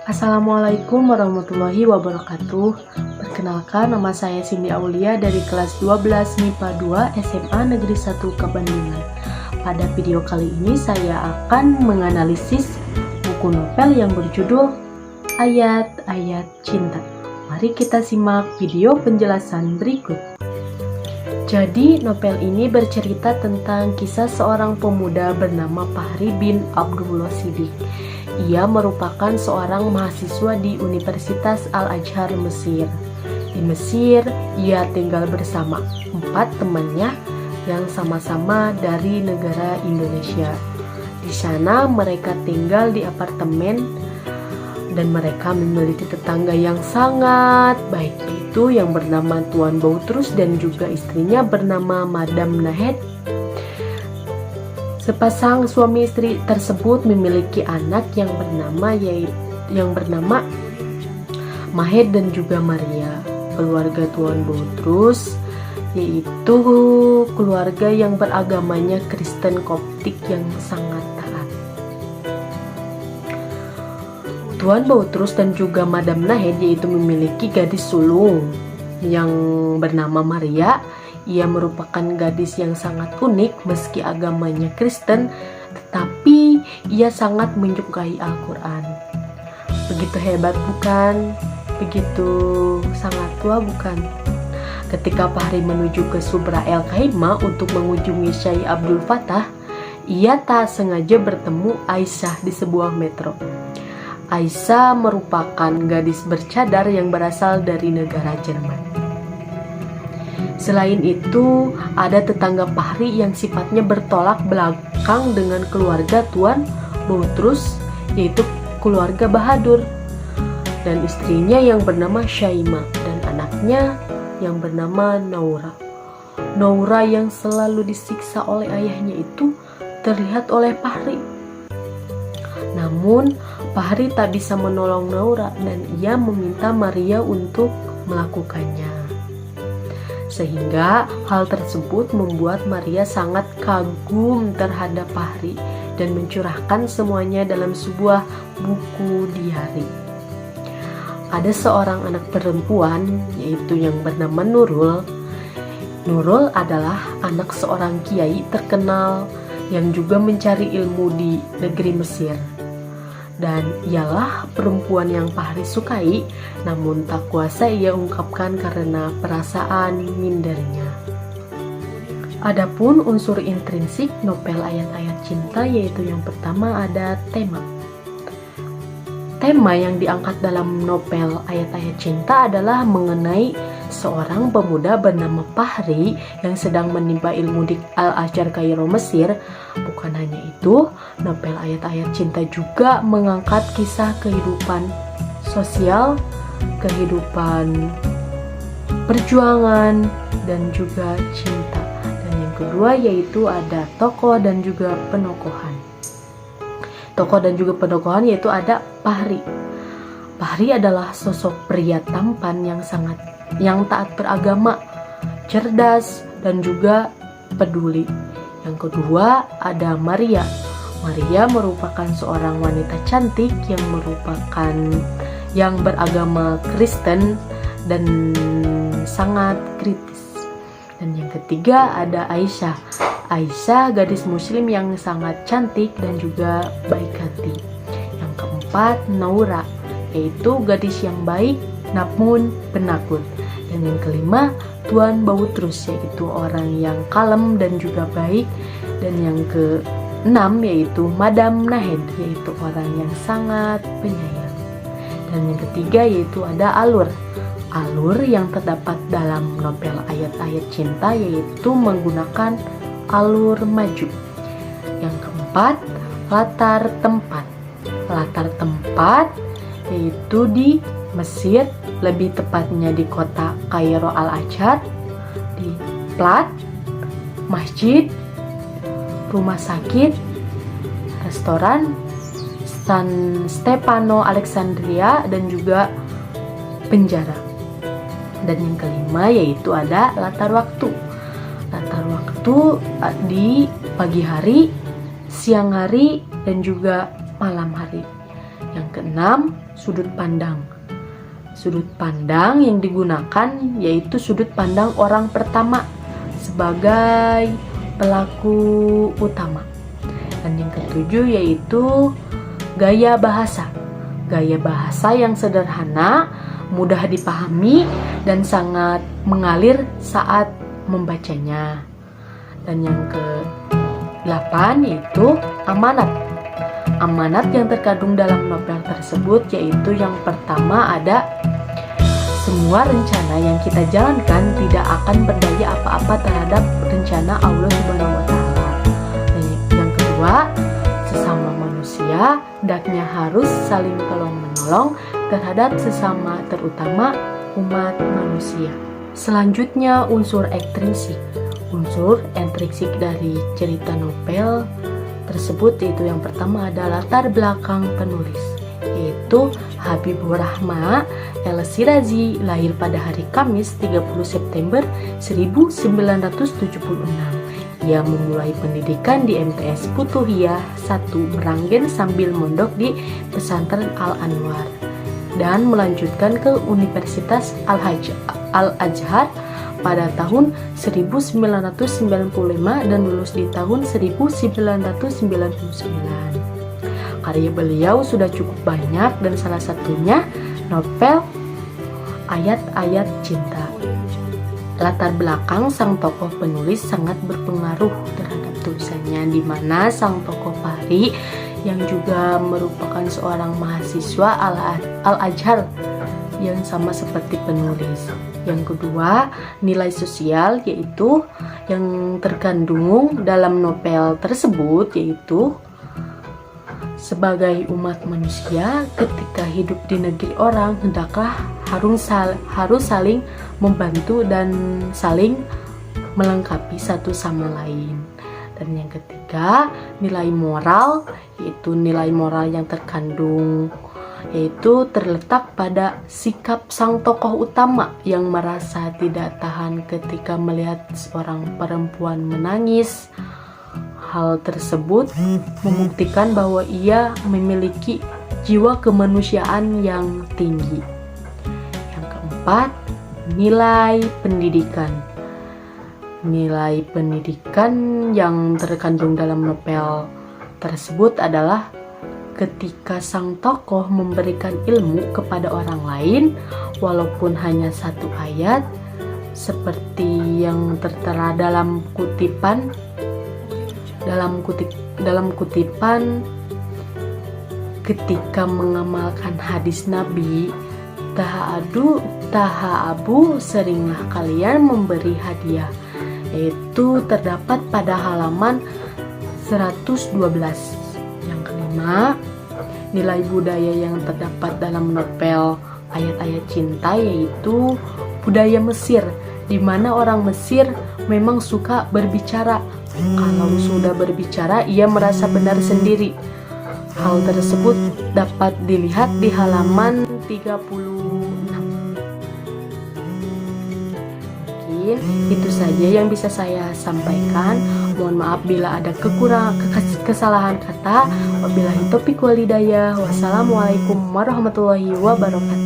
Assalamualaikum warahmatullahi wabarakatuh. Perkenalkan, nama saya Cindy Aulia dari kelas 12 MIPA 2 SMA Negeri 1 Kabandungan. Pada video kali ini saya akan menganalisis buku novel yang berjudul Ayat-Ayat Cinta. Mari kita simak video penjelasan berikut. Jadi, novel ini bercerita tentang kisah seorang pemuda bernama Fahri bin Abdullah Siddiq. Ia merupakan seorang mahasiswa di Universitas Al-Azhar Mesir. Di Mesir, ia tinggal bersama 4 temannya yang sama-sama dari negara Indonesia. Di sana mereka tinggal di apartemen dan mereka memiliki tetangga yang sangat baik, yaitu yang bernama Tuan Boutrus dan juga istrinya bernama Madam Nahed. Sepasang suami istri tersebut memiliki anak yang bernama Mahed dan juga Maria. Keluarga Tuan Boutrus yaitu keluarga yang beragamanya Kristen Koptik yang sangat taat. Tuan Boutrus dan juga Madam Nahed yaitu memiliki gadis sulung yang bernama Maria. Ia merupakan gadis yang sangat unik meski agamanya Kristen, tetapi ia sangat menyukai Al-Quran. Begitu hebat bukan? Begitu sangat tua bukan? Ketika Fahri menuju ke Subra El Khaimah untuk mengunjungi Syekh Abdul Fattah, ia tak sengaja bertemu Aisyah di sebuah metro. Aisyah merupakan gadis bercadar yang berasal dari negara Jerman. Selain itu, ada tetangga Fahri yang sifatnya bertolak belakang dengan keluarga Tuan Boutrus, yaitu keluarga Bahadur, dan istrinya yang bernama Syaimah, dan anaknya yang bernama Naura. Naura yang selalu disiksa oleh ayahnya itu terlihat oleh Fahri. Namun, Fahri tak bisa menolong Naura dan ia meminta Maria untuk melakukannya. Sehingga hal tersebut membuat Maria sangat kagum terhadap Fahri dan mencurahkan semuanya dalam sebuah buku diari. Ada seorang anak perempuan yaitu yang bernama Nurul. Nurul adalah anak seorang kiai terkenal yang juga mencari ilmu di negeri Mesir. Dan ialah perempuan yang Fahri sukai, namun tak kuasa ia ungkapkan karena perasaan mindernya. Adapun unsur intrinsik novel Ayat-Ayat Cinta, yaitu yang pertama ada tema. Tema yang diangkat dalam novel Ayat-Ayat Cinta adalah mengenai seorang pemuda bernama Fahri yang sedang menimba ilmu di Al-Azhar Kairo Mesir. Bukan hanya itu, novel Ayat-Ayat Cinta juga mengangkat kisah kehidupan sosial, kehidupan perjuangan, dan juga cinta. Dan yang kedua yaitu ada tokoh dan juga penokohan. Tokoh dan juga penokohan yaitu ada Fahri. Fahri adalah sosok pria tampan yang taat beragama, cerdas, dan juga peduli. Yang kedua ada Maria. Maria merupakan seorang wanita cantik yang beragama Kristen dan sangat kritis. Dan yang ketiga ada Aisyah. Aisyah gadis muslim yang sangat cantik dan juga baik hati. Yang keempat Naura, yaitu gadis yang baik namun penakut. Dan yang kelima Tuan Boutrus, yaitu orang yang kalem dan juga baik. Dan yang keenam yaitu Madam Nahed, yaitu orang yang sangat penyayang. Dan yang ketiga yaitu ada alur yang terdapat dalam novel Ayat-Ayat Cinta, yaitu menggunakan alur maju. Yang keempat latar tempat yaitu di Mesir, lebih tepatnya di kota Kairo Al-Azhar, di plat, masjid, rumah sakit, restoran, San Stefano Alexandria, dan juga penjara. Dan yang kelima yaitu ada latar waktu. Latar waktu di pagi hari, siang hari, dan juga malam hari. Yang keenam, sudut pandang. Sudut pandang yang digunakan yaitu sudut pandang orang pertama sebagai pelaku utama. Dan yang ketujuh yaitu gaya bahasa. Gaya bahasa yang sederhana, mudah dipahami, dan sangat mengalir saat membacanya. Dan yang ke-8 yaitu amanat. Amanat yang terkandung dalam novel tersebut yaitu yang pertama ada semua rencana yang kita jalankan tidak akan berdaya apa-apa terhadap rencana Allah Subhanahu wa Ta'ala. Dan yang kedua, sesama manusia hendaknya harus saling tolong-menolong terhadap sesama, terutama umat manusia. Selanjutnya, unsur ekstrinsik. Unsur intrinsik dari cerita novel tersebut yaitu yang pertama adalah latar belakang penulis, yaitu Habibur Rahma El-Shirazi lahir pada hari Kamis 30 September 1976. Ia memulai pendidikan di MTS Futuhiyah 1 Meranggen sambil mondok di Pesantren Al-Anwar dan melanjutkan ke Universitas Al-Azhar pada tahun 1995 dan lulus di tahun 1999. Karya beliau sudah cukup banyak dan salah satunya novel Ayat-Ayat Cinta. Latar belakang sang tokoh penulis sangat berpengaruh terhadap tulisannya, di mana sang tokoh Fahri yang juga merupakan seorang mahasiswa Al-Azhar yang sama seperti penulis. Yang kedua, nilai sosial yaitu yang terkandung dalam novel tersebut yaitu sebagai umat manusia ketika hidup di negeri orang hendaklah harus saling membantu dan saling melengkapi satu sama lain. Dan yang ketiga, nilai moral yaitu nilai moral yang terkandung yaitu terletak pada sikap sang tokoh utama yang merasa tidak tahan ketika melihat seorang perempuan menangis. Hal tersebut membuktikan bahwa ia memiliki jiwa kemanusiaan yang tinggi. Yang keempat, nilai pendidikan. Nilai pendidikan yang terkandung dalam novel tersebut adalah ketika sang tokoh memberikan ilmu kepada orang lain walaupun hanya satu ayat, seperti yang tertera dalam kutipan ketika mengamalkan hadis Nabi, taha'abu seringlah kalian memberi hadiah, yaitu terdapat pada halaman 112. Yang kelima, nilai budaya yang terdapat dalam novel Ayat-Ayat Cinta yaitu budaya Mesir, di mana orang Mesir memang suka berbicara. Kalau sudah berbicara, ia merasa benar sendiri. Hal tersebut dapat dilihat di halaman 36. Mungkin itu saja yang bisa saya sampaikan. Mohon maaf bila ada kesalahan kata. Wabillahi taufiq wal hidayah. Wassalamualaikum warahmatullahi wabarakatuh.